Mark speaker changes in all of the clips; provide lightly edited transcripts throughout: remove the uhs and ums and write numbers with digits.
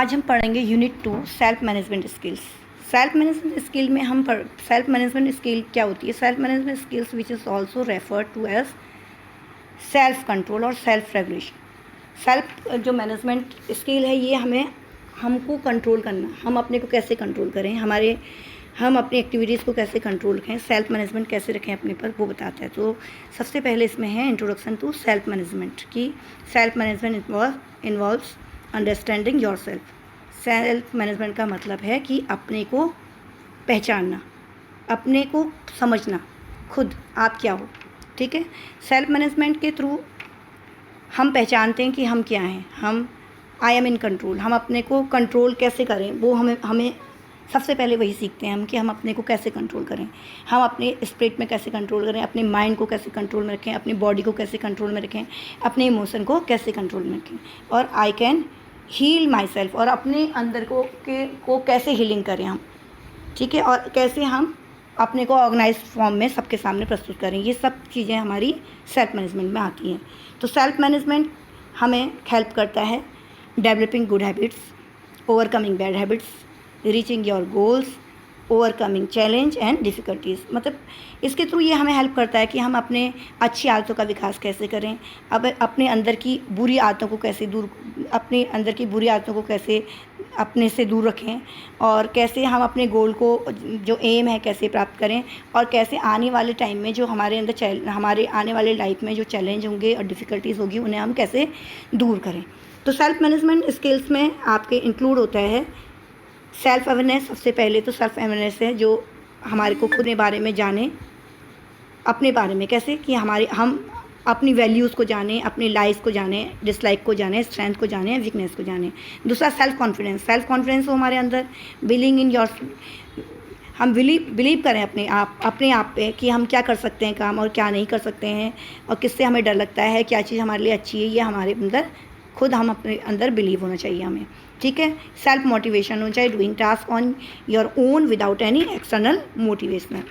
Speaker 1: आज हम पढ़ेंगे unit 2 self management skills. Self management skill में हम सेल्फ मैनेजमेंट स्किल क्या होती है? Self management skills which is also referred to as self control और सेल्फ रेगुलेशन। सेल्फ जो मैनेजमेंट स्किल है ये हमको कंट्रोल करना, हम अपने को कैसे कंट्रोल करें, हम अपनी एक्टिविटीज़ को कैसे कंट्रोल रखें, सेल्फ मैनेजमेंट कैसे रखें अपने पर, वो बताता है। तो सबसे पहले इसमें है इंट्रोडक्शन टू सेल्फ मैनेजमेंट की self management involves understanding your self. Self management का मतलब है कि अपने को पहचानना, अपने को समझना, खुद आप क्या हो। ठीक है, सेल्फ मैनेजमेंट के थ्रू हम पहचानते हैं कि हम क्या हैं, आई एम इन कंट्रोल। हम अपने को कंट्रोल कैसे करें वो हमें सबसे पहले वही सीखते हैं हम कि हम अपने को कैसे कंट्रोल करें, हम अपने स्पिरिट में कैसे कंट्रोल करें, अपने माइंड को कैसे कंट्रोल में रखें, अपनी बॉडी को कैसे कंट्रोल में रखें, अपने इमोशन को कैसे कंट्रोल में रखें, और I can heal my self, और अपने अंदर को कैसे हीलिंग करें हम। ठीक है, और कैसे हम अपने को ऑर्गेनाइज फॉर्म में सबके सामने प्रस्तुत करें। ये सब चीज़ें हमारी सेल्फ मैनेजमेंट में आती हैं। तो सेल्फ मैनेजमेंट हमें हेल्प करता है developing good habits, overcoming bad habits, reaching your goals, overcoming challenge and difficulties. मतलब इसके थ्रू ये हमें हेल्प करता है कि हम अपने अच्छी आदतों का विकास कैसे करें, अब अपने अंदर की बुरी आदतों को कैसे अपने अंदर की बुरी आदतों को कैसे अपने से दूर रखें, और कैसे हम अपने गोल को जो एम है कैसे प्राप्त करें, और कैसे आने वाले टाइम में जो हमारे आने वाले लाइफ में जो चैलेंज होंगे और डिफ़िकल्टीज़ होगी उन्हें हम कैसे दूर करें। तो सेल्फ मैनेजमेंट स्किल्स में आपके इंक्लूड होता है सेल्फ अवेयरनेस। सबसे पहले तो सेल्फ अवेयरनेस है जो हमारे को खुद के बारे में जाने, अपने बारे में कैसे कि हम अपनी वैल्यूज़ को जानें, अपनी लाइक्स को जानें, डिसलाइक को जानें, स्ट्रेंथ को जानें, वीकनेस को जानें। दूसरा सेल्फ कॉन्फिडेंस। सेल्फ कॉन्फिडेंस हो हमारे अंदर, बिलीविंग इन योर, हम बिलीव करें अपने आप पे कि हम क्या कर सकते हैं काम और क्या नहीं कर सकते हैं, और किससे हमें डर लगता है, क्या चीज़ हमारे लिए अच्छी है, ये हमारे अंदर खुद हम अपने अंदर बिलीव होना चाहिए हमें। ठीक है, सेल्फ मोटिवेशन होना चाहिए, doing task on your own without any external motivation.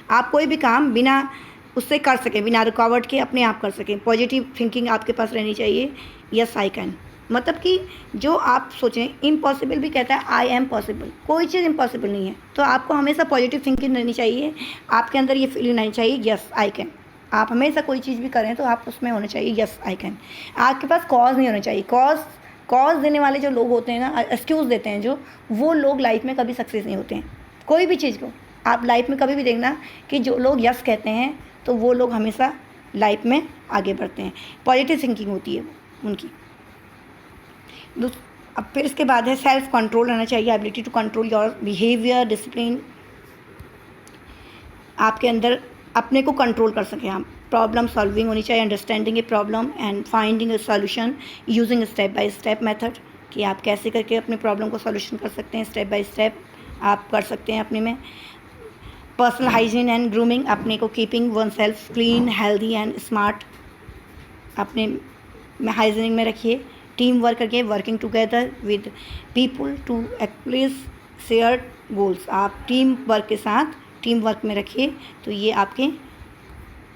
Speaker 1: आप कोई भी काम बिना उससे कर सकें, बिना रुकावट के अपने आप कर सकें। पॉजिटिव थिंकिंग आपके पास रहनी चाहिए। यस आई कैन, मतलब कि जो आप सोचें, इम्पॉसिबल भी कहता है आई एम पॉसिबल, कोई चीज़ इम्पॉसिबल नहीं है। तो आपको हमेशा पॉजिटिव थिंकिंग रहनी चाहिए, आपके अंदर ये फीलिंग आनी चाहिए यस आई कैन। आप हमेशा कोई चीज़ भी करें तो आप उसमें होना चाहिए यस आई कैन। आपके पास कॉज नहीं होना चाहिए। कॉज देने वाले जो लोग होते हैं ना, एक्सक्यूज़ देते हैं जो, वो लोग लाइफ में कभी सक्सेस नहीं होते हैं। कोई भी चीज़ को आप लाइफ में कभी भी देखना कि जो लोग यस कहते हैं तो वो लोग हमेशा लाइफ में आगे बढ़ते हैं। पॉजिटिव थिंकिंग होती है उनकी। अब फिर इसके बाद है सेल्फ कंट्रोल रहना चाहिए, ability to control your behaviour, discipline. आपके अंदर अपने को कंट्रोल कर सकें आप। प्रॉब्लम सॉल्विंग होनी चाहिए, understanding a problem and finding A solution using step by step method, कि आप कैसे करके अपने प्रॉब्लम को सॉल्यूशन कर सकते हैं, स्टेप बाय स्टेप आप कर सकते हैं अपने में। पर्सनल हाइजीन एंड ग्रूमिंग, अपने को keeping one self clean, healthy and smart, अपने में हाइजीनिक में रखिए। टीम वर्क करके, working together with people to express shared goals, आप टीम वर्क के साथ टीम वर्क में रखिए, तो ये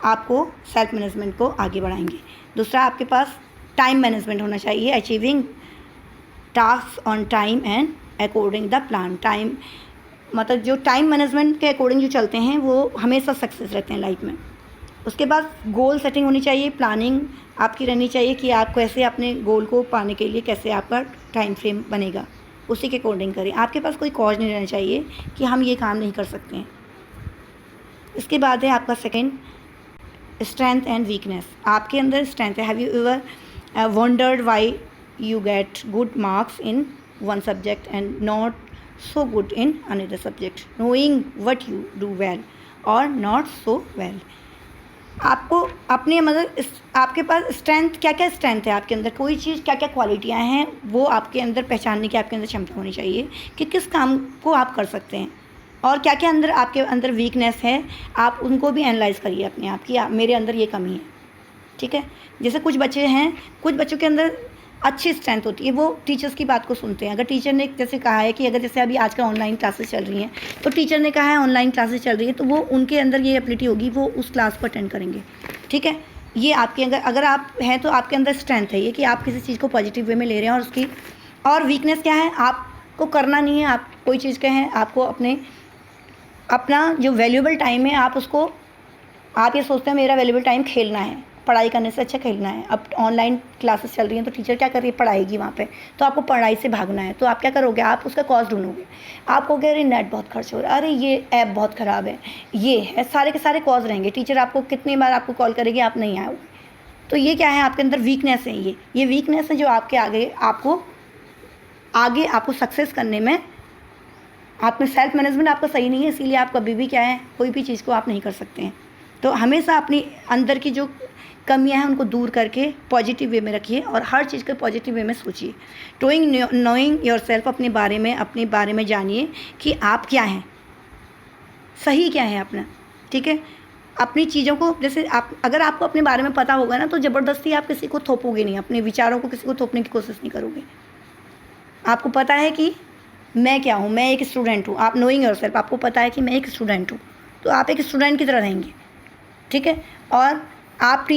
Speaker 1: आपको सेल्फ मैनेजमेंट को आगे बढ़ाएंगे। दूसरा, आपके पास टाइम मैनेजमेंट होना चाहिए, achieving task on time and according the plan. Time मतलब जो टाइम मैनेजमेंट के अकॉर्डिंग जो चलते हैं वो हमेशा सक्सेस रहते हैं लाइफ में। उसके बाद गोल सेटिंग होनी चाहिए, प्लानिंग आपकी रहनी चाहिए कि आप कैसे अपने गोल को पाने के लिए कैसे आपका टाइम फ्रेम बनेगा, उसी के अकॉर्डिंग करें। आपके पास कोई कॉज नहीं रहना चाहिए कि हम ये काम नहीं कर सकते हैं। इसके बाद है आपका सेकंड, स्ट्रेंथ एंड वीकनेस। आपके अंदर स्ट्रेंथ है। Have you ever wondered why you get good marks in one subject and not so good in another subject, knowing what you do well और नॉट सो वेल। आपको अपने मतलब आपके पास strength, क्या क्या स्ट्रेंथ है आपके अंदर, कोई चीज़ क्या क्या क्वालिटियाँ हैं, वो आपके अंदर पहचानने की आपके अंदर क्षमता होनी चाहिए कि किस काम को आप कर सकते हैं, और क्या क्या आपके अंदर वीकनेस है, आप उनको भी एनालाइज़ करिए अपने आप कि मेरे अंदर ये कमी है। ठीक है, जैसे कुछ बच्चे हैं, कुछ बच्चों के अंदर अच्छी स्ट्रेंथ होती है, वो टीचर्स की बात को सुनते हैं। अगर टीचर ने जैसे कहा है कि अगर जैसे अभी आजकल ऑनलाइन क्लासेस चल रही हैं, तो टीचर ने कहा है ऑनलाइन क्लासेस चल रही है, तो वो उनके अंदर ये एबिलिटी होगी, वो उस क्लास को अटेंड करेंगे। ठीक है, ये आपके अगर आप हैं तो आपके अंदर स्ट्रेंथ है ये कि आप किसी चीज़ को पॉजिटिव वे में ले रहे हैं और उसकी और वीकनेस क्या है, आपको करना नहीं है, आप कोई चीज़ के हैं, आपको अपना जो वैल्यूएबल टाइम है आप उसको, आप ये सोचते हैं मेरा वैल्यूएबल टाइम खेलना है, पढ़ाई करने से अच्छा खेलना है। अब ऑनलाइन क्लासेस चल रही हैं तो टीचर क्या कर रही है, पढ़ाएगी वहाँ पे, तो आपको पढ़ाई से भागना है, तो आप क्या करोगे, आप उसका कॉज ढूंढोगे। आप कहोगे अरे नेट बहुत खर्च हो रहा है, अरे ये ऐप बहुत ख़राब है, ये है, सारे के सारे कॉज रहेंगे। टीचर आपको कितनी बार आपको कॉल करेगी, आप नहीं आओगे। तो ये क्या है, आपके अंदर वीकनेस है, ये वीकनेस है जो आपके आगे आपको सक्सेस करने में, आप में सेल्फ मैनेजमेंट आपका सही नहीं है, इसीलिए आप कभी भी क्या है, कोई भी चीज़ को आप नहीं कर सकते हैं। तो हमेशा अपनी अंदर की जो कमियां हैं उनको दूर करके पॉजिटिव वे में रखिए और हर चीज़ को पॉजिटिव वे में सोचिए। नोइंग योर सेल्फ, अपने बारे में जानिए कि आप क्या हैं, सही क्या है अपना, ठीक है। अपनी चीज़ों को, जैसे अगर आपको अपने बारे में पता होगा ना, तो ज़बरदस्ती आप किसी को थोपोगे नहीं, अपने विचारों को किसी को थोपने की कोशिश नहीं करोगे। आपको पता है कि मैं क्या हूँ, मैं एक स्टूडेंट हूँ, आप नोइंग योर सेल्फ, आपको पता है कि मैं एक स्टूडेंट हूँ, तो आप एक स्टूडेंट की तरह रहेंगे, ठीक है। और आप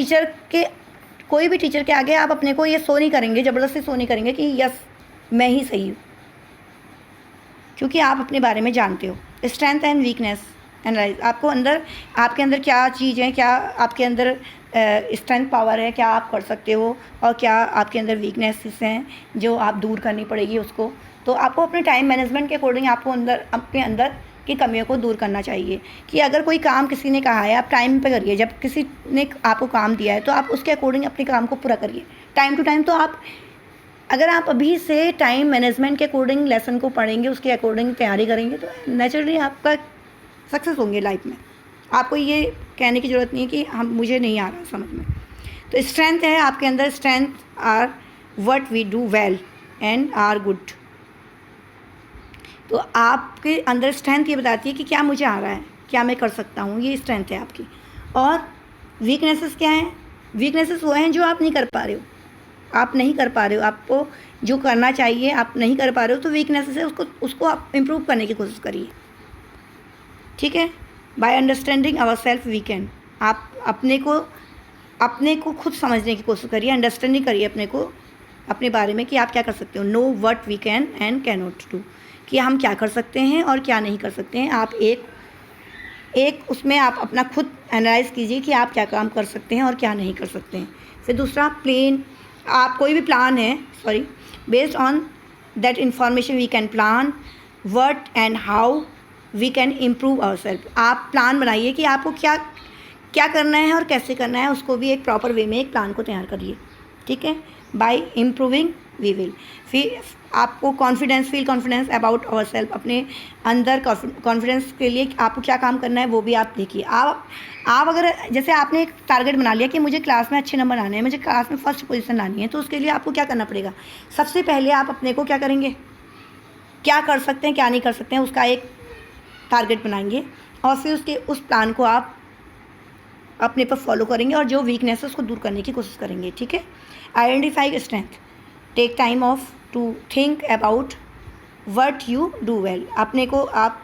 Speaker 1: कोई भी टीचर के आगे आप अपने को ये शो नहीं करेंगे, ज़बरदस्ती शो नहीं करेंगे कि यस मैं ही सही हूँ, क्योंकि आप अपने बारे में जानते हो। स्ट्रेंथ एंड वीकनेस एनालाइज, आपके अंदर क्या चीज़ है, क्या आपके अंदर स्ट्रेंथ पावर है, क्या आप कर सकते हो, और क्या आपके अंदर वीकनेसेस हैं जो आप दूर करनी पड़ेगी उसको। तो आपको अपने टाइम मैनेजमेंट के अकॉर्डिंग आपको अपने अंदर की कमियों को दूर करना चाहिए कि अगर कोई काम किसी ने कहा है आप टाइम पे करिए, जब किसी ने आपको काम दिया है तो आप उसके अकॉर्डिंग अपने काम को पूरा करिए टाइम टू टाइम। तो अगर आप अभी से टाइम मैनेजमेंट के अकॉर्डिंग लेसन को पढ़ेंगे, उसके अकॉर्डिंग तैयारी करेंगे, तो नेचुरली आपका सक्सेस होंगे लाइफ में। आपको ये कहने की ज़रूरत नहीं है कि मुझे नहीं आ रहा समझ में। तो स्ट्रेंथ है आपके अंदर, strength are what we do well and are good. तो आपके अंदर स्ट्रेंथ ये बताती है कि क्या मुझे आ रहा है, क्या मैं कर सकता हूँ, ये स्ट्रेंथ है आपकी। और वीकनेसेस क्या हैं, वीकनेसेस वो हैं जो आप नहीं कर पा रहे हो, आपको जो करना चाहिए आप नहीं कर पा रहे हो, तो वीकनेसेस है, उसको आप इम्प्रूव करने की कोशिश करिए, ठीक है। By understanding our self we can, आप अपने को खुद समझने की कोशिश करिए, अंडरस्टैंडिंग करिए अपने बारे में कि आप क्या कर सकते हो। Know what we can and can not do, कि हम क्या कर सकते हैं और क्या नहीं कर सकते हैं। आप एक उसमें आप अपना खुद एनालाइज कीजिए कि आप क्या काम कर सकते हैं और क्या नहीं कर सकते हैं। फिर दूसरा आप कोई भी प्लान है, based on that information we can plan what and how we can improve our self. आप प्लान बनाइए कि आपको क्या करना है और कैसे करना है, उसको भी एक प्रॉपर वे में एक प्लान को तैयार करिए, ठीक है। By improving we will. फिर आपको feel confidence about our self, अपने अंदर कॉन्फिडेंस के लिए आपको क्या काम करना है वो भी आप देखिए। आप अगर जैसे आपने एक टारगेट बना लिया कि मुझे क्लास में अच्छे नंबर आने हैं, मुझे क्लास में फर्स्ट पोजीशन लानी है, तो उसके लिए आपको क्या करना पड़ेगा, सबसे पहले आप अपने को क्या करेंगे, क्या कर सकते हैं क्या नहीं कर सकते हैं, उसका एक टारगेट बनाएंगे और फिर उस प्लान को आप अपने पर फॉलो करेंगे और जो वीकनेस है उसको दूर करने की कोशिश करेंगे, ठीक है। Identify strength, take time off to think about what you do well. अपने को आप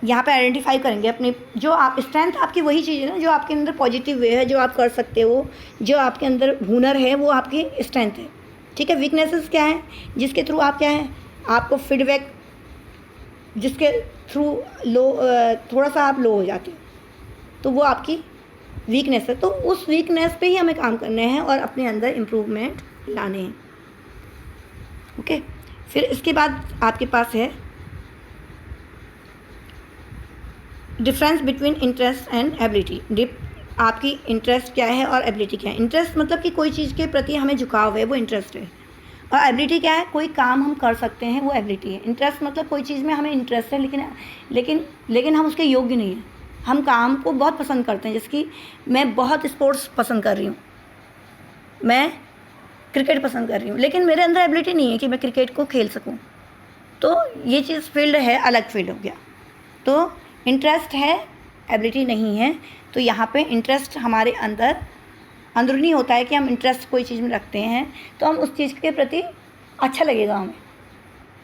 Speaker 1: यहाँ पे आइडेंटिफाई करेंगे अपने जो आप स्ट्रेंथ, आपकी वही चीज़ है ना जो आपके अंदर पॉजिटिव वे है, जो आप कर सकते हो, जो आपके अंदर हुनर है, वो आपकी स्ट्रेंथ है, ठीक है। वीकनेसेस क्या है, जिसके थ्रू आप क्या है, आपको फीडबैक, जिसके थ्रू थोड़ा सा आप लो हो जाते हो, तो वो आपकी वीकनेस है। तो उस वीकनेस पे ही हमें काम करने हैं और अपने अंदर इम्प्रूवमेंट लाने हैं, ओके। फिर इसके बाद आपके पास है difference between interest and ability. आपकी इंटरेस्ट क्या है और एबिलिटी क्या है। इंटरेस्ट मतलब कि कोई चीज़ के प्रति हमें झुकाव है, वो इंटरेस्ट है। और एबिलिटी क्या है, कोई काम हम कर सकते हैं, वो एबिलिटी है। इंटरेस्ट मतलब कोई चीज़ में हमें इंटरेस्ट है लेकिन हम उसके योग्य नहीं हैं। हम काम को बहुत पसंद करते हैं, जैसे कि मैं बहुत स्पोर्ट्स पसंद कर रही हूँ, मैं क्रिकेट पसंद कर रही हूँ, लेकिन मेरे अंदर एबिलिटी नहीं है कि मैं क्रिकेट को खेल सकूँ, तो ये चीज़ फील्ड है, अलग फील्ड हो गया। तो इंटरेस्ट है, एबिलिटी नहीं है। तो यहाँ पे इंटरेस्ट हमारे अंदरूनी होता है कि हम इंटरेस्ट कोई चीज़ में रखते हैं तो हम उस चीज़ के प्रति अच्छा लगेगा हमें,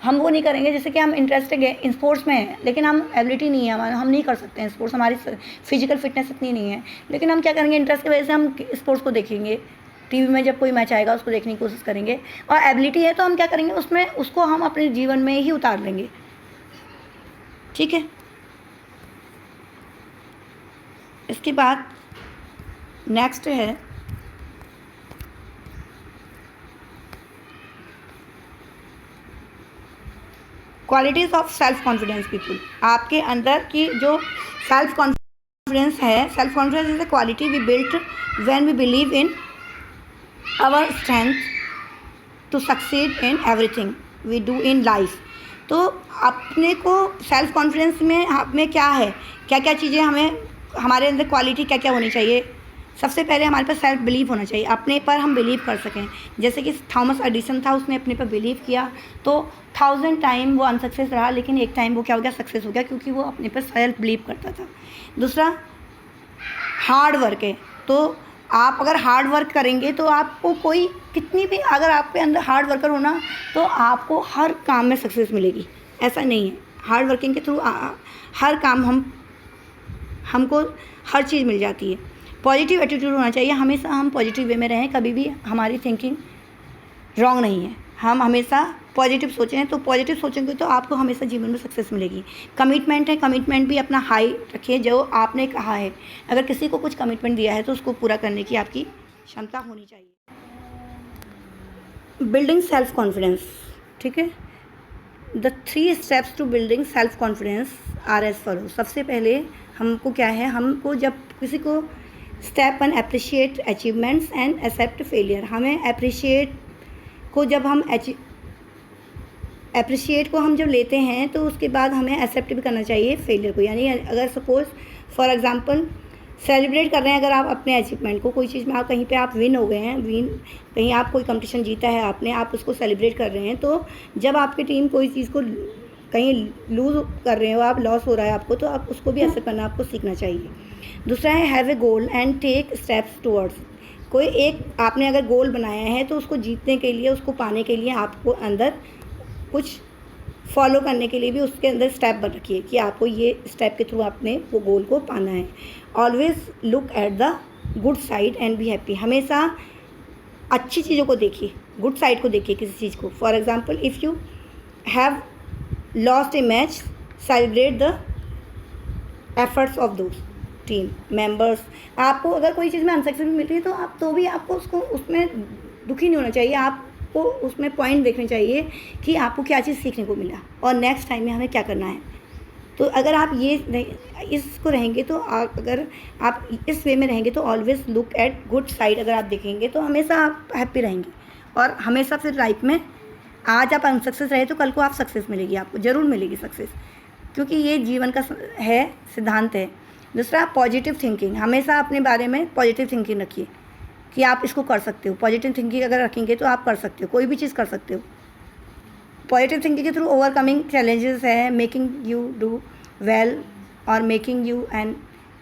Speaker 1: हम वो नहीं करेंगे। जैसे कि हम इंटरेस्टेड है स्पोर्ट्स में है लेकिन हम एबिलिटी नहीं है हमारा, हम नहीं कर सकते हैं स्पोर्ट्स, हमारी फिजिकल फिटनेस इतनी नहीं है, लेकिन हम क्या करेंगे, इंटरेस्ट की वजह से हम स्पोर्ट्स को देखेंगे, टीवी में जब कोई मैच आएगा उसको देखने की कोशिश करेंगे, और एबिलिटी है तो हम क्या करेंगे उसमें, उसको हम अपने जीवन में ही उतार लेंगे। ठीक है, इसके बाद नेक्स्ट है qualities of self confidence people. आपके अंदर की जो सेल्फ कॉन्फिडेंस है, self confidence is a quality we built when we believe in our strength to succeed in everything we do in life. तो अपने को सेल्फ कॉन्फिडेंस में हमें क्या है, क्या क्या चीज़ें हमें, हमारे अंदर क्वालिटी क्या क्या होनी चाहिए। सबसे पहले हमारे पास सेल्फ बिलीव होना चाहिए, अपने पर हम बिलीव कर सकें। जैसे कि थॉमस एडिसन था, उसने अपने पर बिलीव किया तो 1000 टाइम वो अनसक्सेस रहा, लेकिन एक टाइम वो क्या हो गया, सक्सेस हो गया, क्योंकि वो अपने पर सेल्फ बिलीव करता था। दूसरा हार्ड वर्क है। तो आप अगर हार्ड वर्क करेंगे तो आपको कोई कितनी भी, अगर आपके अंदर हार्ड वर्कर होना तो आपको हर काम में सक्सेस मिलेगी, ऐसा नहीं है। हार्ड वर्किंग के थ्रू हर काम हमको हर चीज़ मिल जाती है। पॉजिटिव एटीट्यूड होना चाहिए, हमेशा हम पॉजिटिव वे में रहें, कभी भी हमारी थिंकिंग रॉन्ग नहीं है, हम हमेशा पॉजिटिव सोचें। तो पॉजिटिव सोचेंगे तो आपको हमेशा जीवन में सक्सेस मिलेगी। कमिटमेंट है, कमिटमेंट भी अपना हाई रखिए। जो आपने कहा है, अगर किसी को कुछ कमिटमेंट दिया है तो उसको पूरा करने की आपकी क्षमता होनी चाहिए। बिल्डिंग सेल्फ कॉन्फिडेंस, ठीक है। The 3 steps to building self confidence are as follow. सबसे पहले हमको क्या है, हमको जब किसी को step 1 appreciate achievements and accept failure. हमें अप्रिशिएट को जब हम अप्रिशिएट को हम जब लेते हैं तो उसके बाद हमें एक्सेप्ट भी करना चाहिए फेलियर को। यानी अगर सपोज फॉर एग्जांपल सेलिब्रेट कर रहे हैं अगर आप अपने अचीवमेंट को, कोई चीज़ में आप कहीं पे आप विन हो गए हैं, कहीं आप कोई कंपटीशन जीता है आपने, आप उसको सेलिब्रेट कर रहे हैं, तो जब आपकी टीम कोई चीज़ को कहीं लूज़ कर रहे हो, आप लॉस हो रहा है आपको, तो आप उसको भी एक्सेप्ट करना आपको सीखना चाहिए। दूसरा है have a goal and take steps towards. कोई एक आपने अगर गोल बनाया है तो उसको जीतने के लिए, उसको पाने के लिए आपको अंदर कुछ फॉलो करने के लिए भी उसके अंदर स्टेप बन रखिए कि आपको ये स्टेप के थ्रू आपने वो गोल को पाना है। Always look at the good side and be happy. हमेशा अच्छी चीज़ों को देखिए, गुड साइड को देखिए किसी चीज़ को। For example if you have lost A match, celebrate the efforts of those team members. आपको अगर कोई चीज़ में अनसक्सेसफुल मिल रही है तो आप तो भी आपको उसको उसमें दुखी नहीं होना चाहिए, आपको उसमें पॉइंट देखने चाहिए कि आपको क्या चीज़ सीखने को मिला और नेक्स्ट टाइम में हमें क्या करना है। तो अगर आप इसको रहेंगे तो अगर आप इस वे में रहेंगे तो always look at good side अगर आप देखेंगे तो हमेशा आप हैप्पी रहेंगे और हमेशा फिर लाइफ में आज आप अनसक्सेस रहे तो कल को आप सक्सेस मिलेगी, आपको ज़रूर मिलेगी सक्सेस, क्योंकि ये जीवन का है सिद्धांत है। दूसरा पॉजिटिव थिंकिंग, हमेशा अपने बारे में पॉजिटिव थिंकिंग रखिए कि आप इसको कर सकते हो। पॉजिटिव थिंकिंग अगर रखेंगे तो आप कर सकते हो, कोई भी चीज़ कर सकते हो। पॉजिटिव थिंकिंग के थ्रू ओवरकमिंग चैलेंजेस है, मेकिंग यू डू वेल और making you N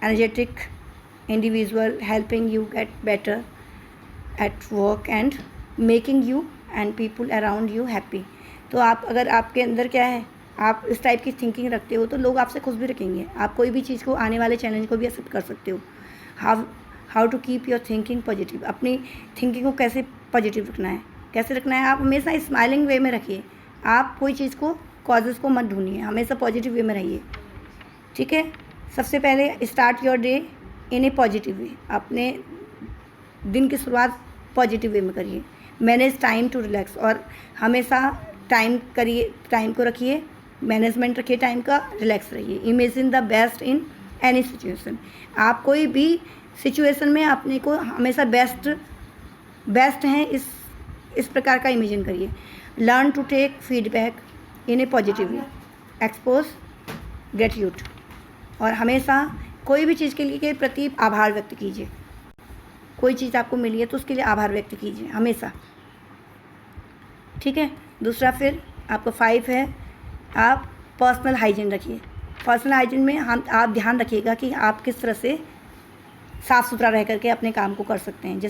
Speaker 1: energetic individual, helping you get better at work and making you and people around you happy. तो आप अगर आपके अंदर क्या है, आप इस टाइप की थिंकिंग रखते हो तो लोग आपसे खुश भी रखेंगे, आप कोई भी चीज़ को, आने वाले चैलेंज को भी एक्सेप्ट कर सकते हो। How to keep your thinking positive. अपनी थिंकिंग को कैसे पॉजिटिव रखना है, कैसे रखना है, आप हमेशा स्माइलिंग वे में रखिए। आप कोई चीज़ को, कॉजेज़ को मत ढूंढिए, हमेशा पॉजिटिव वे में रहिए, ठीक है। सबसे पहले start your day in a positive वे। अपने दिन की शुरुआत पॉजिटिव वे में करिए। मैनेज टाइम टू रिलैक्स, और हमेशा टाइम को रखिए, मैनेजमेंट रखिए टाइम का, रिलैक्स रहिए। Imagine the best in any situation. आप कोई भी सिचुएशन में अपने को हमेशा बेस्ट हैं इस प्रकार का इमेजिन करिए। Learn to take feedback in a positive way, expose gratitude, और हमेशा कोई भी चीज़ के लिए के प्रति आभार व्यक्त कीजिए। कोई चीज़ आपको मिली है तो उसके लिए आभार व्यक्त कीजिए हमेशा, ठीक है। दूसरा फिर आपको 5 है, आप पर्सनल हाइजीन रखिए। पर्सनल हाइजीन में आप ध्यान रखिएगा कि आप किस तरह से साफ़ सुथरा रह करके अपने काम को कर सकते हैं।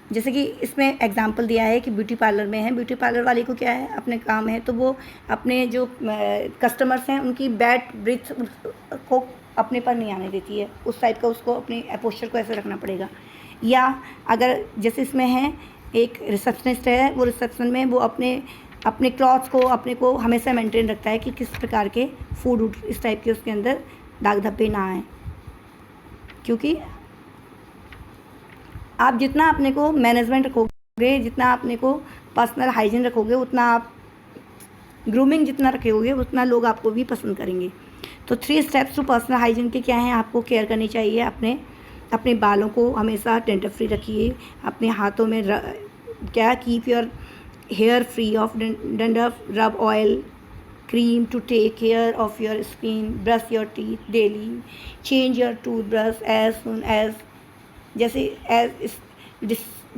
Speaker 1: जैसे कि इसमें एग्जांपल दिया है कि ब्यूटी पार्लर में है, ब्यूटी पार्लर वाली को क्या है, अपने काम है तो वो अपने जो कस्टमर्स हैं उनकी बैड ब्रीथ को अपने पर नहीं आने देती है, उस टाइप का उसको अपने पोस्चर को ऐसे रखना पड़ेगा। या अगर जैसे इसमें है एक रिसेप्शनिस्ट है, वो रिसेप्शन में वो अपने क्लॉथ्स को अपने को हमेशा मेंटेन रखता है कि किस प्रकार के फूड इस टाइप के उसके अंदर दाग धब्बे ना आए, क्योंकि आप जितना अपने को मैनेजमेंट रखोगे, जितना अपने को पर्सनल हाइजीन रखोगे, उतना आप ग्रूमिंग जितना रखोगे उतना लोग आपको भी पसंद करेंगे। तो 3 स्टेप्स टू पर्सनल हाइजीन के क्या हैं, आपको केयर करनी चाहिए। अपने बालों को हमेशा डेंटल फ्री रखिए। अपने हाथों में क्या keep your hair free of dandruff, rub oil cream to take care of your skin, brush your teeth daily, change your toothbrush as soon as जैसे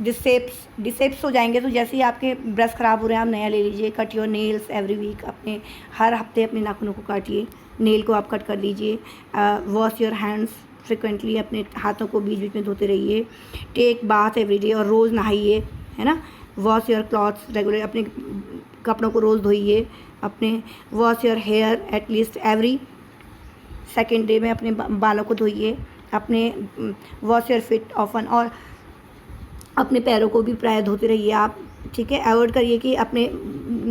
Speaker 1: डिसेप्स हो जाएंगे, तो जैसे ही आपके ब्रश ख़राब हो रहे हैं आप नया ले लीजिए। Cut your nails every week, अपने हर हफ्ते अपने नाखूनों को काटिए, नेल को आप कट कर लीजिए। वॉश योर हैंड्स फ्रिक्वेंटली, अपने हाथों को बीच बीच में धोते रहिए। टेक बाथ एवरी डे, और रोज़ नहाइए, है ना। वॉश योर क्लॉथ्स रेगुलर, अपने कपड़ों को रोज़ धोइए। अपने wash your hair at least every second day में अपने बालों को धोइए। अपने वॉश योर फिट ऑफन, और अपने पैरों को भी प्राय धोते रहिए आप, ठीक है। अवॉइड करिए कि अपने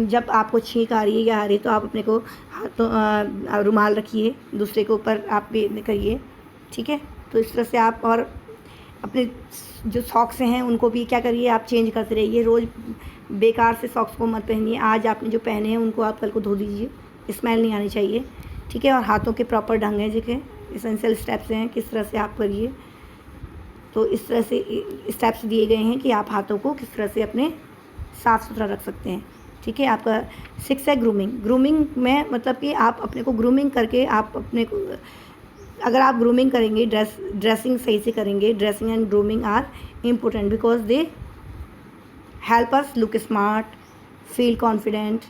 Speaker 1: जब आपको छींक आ रही है या आ रही है तो आप अपने को हाथों रुमाल रखिए, दूसरे के ऊपर आप भी करिए, ठीक है। तो इस तरह से आप, और अपने जो सॉक्स हैं उनको भी क्या करिए, आप चेंज करते रहिए। रोज़ बेकार से सॉक्स को मत पहनिए। आज आपने जो पहने हैं उनको आप कल को धो दीजिए, स्मेल नहीं आनी चाहिए, ठीक है। और हाथों के प्रॉपर ढंग है, जो एसेंशियल स्टेप्स हैं, किस तरह से आप करिए। तो इस तरह से स्टेप्स दिए गए हैं कि आप हाथों को किस तरह से अपने साफ़ सुथरा रख सकते हैं, ठीक है। आपका 6 है ग्रूमिंग में मतलब कि आप अपने को ग्रूमिंग करके आप अपने को, अगर आप ग्रूमिंग करेंगे, ड्रेसिंग सही से करेंगे, dressing and grooming are important because they help us look smart, feel confident,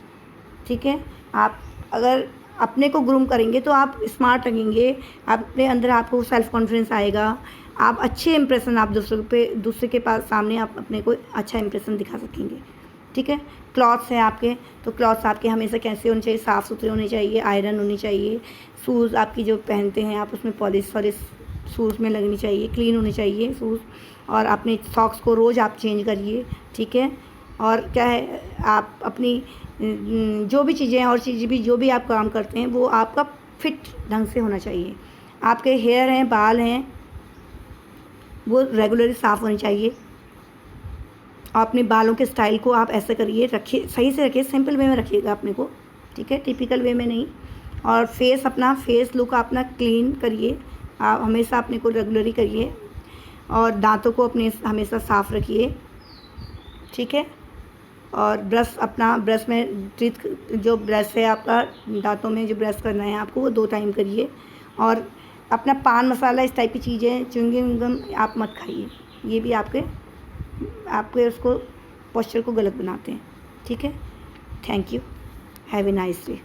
Speaker 1: ठीक है। आप अगर अपने को ग्रूम करेंगे तो आप स्मार्ट लगेंगे, अपने अंदर आपको सेल्फ कॉन्फिडेंस आएगा, आप अच्छे इंप्रेशन आप दूसरे के पास सामने आप अपने को अच्छा इंप्रेशन दिखा सकेंगे, ठीक है। क्लॉथ्स हैं आपके, तो क्लॉथ्स आपके हमेशा कैसे होने चाहिए, साफ़ सुथरे होने चाहिए, आयरन होनी चाहिए। शूज़ आपकी जो पहनते हैं आप, उसमें पॉलिश शूज़ में लगनी चाहिए, क्लीन होने चाहिए शूज़। और अपने सॉक्स को रोज़ आप चेंज करिए, ठीक है। और क्या है, आप अपनी जो भी चीज़ें हैं और चीज़ें भी जो भी आप काम करते हैं वो आपका फिट ढंग से होना चाहिए। आपके हेयर हैं, बाल हैं, वो रेगुलरली साफ़ होने चाहिए। और अपने बालों के स्टाइल को आप ऐसे करिए, रखिए, सही से रखिए, सिंपल वे में रखिएगा अपने को, ठीक है, टिपिकल वे में नहीं। और फेस लुक अपना क्लीन करिए, आप हमेशा अपने को रेगुलरली करिए। और दांतों को अपने हमेशा साफ़ रखिए, ठीक है। और ब्रश में टीथ जो ब्रश है आपका, दांतों में जो ब्रश करना है आपको, वो 2 टाइम करिए। और अपना पान मसाला इस टाइप की चीज़ें, च्युइंगम आप मत खाइए, ये भी आपके उसको पोस्चर को गलत बनाते हैं, ठीक है। Thank you, have a nice day.